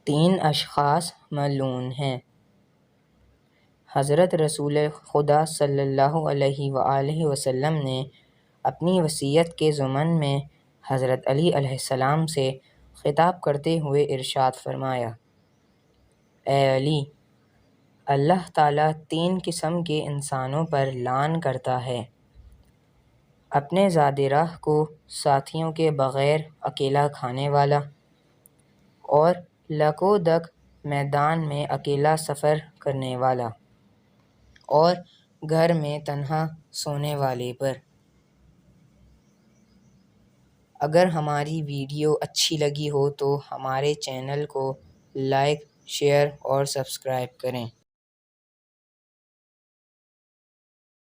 3 اشخاص ملعون ہیں۔ حضرت رسول خدا صلی اللہ علیہ وآلہ وسلم نے اپنی وصیت کے ضمن میں حضرت علی علیہ السلام سے خطاب کرتے ہوئے ارشاد فرمایا: اے علی، اللہ تعالیٰ 3 قسم کے انسانوں پر لعن کرتا ہے: اپنے زاد راہ کو ساتھیوں کے بغیر اکیلا کھانے والا، اور لکودک میدان میں اکیلا سفر کرنے والا، اور گھر میں تنہا سونے والے پر۔ اگر ہماری ویڈیو اچھی لگی ہو تو ہمارے چینل کو لائک، شیئر اور سبسکرائب کریں۔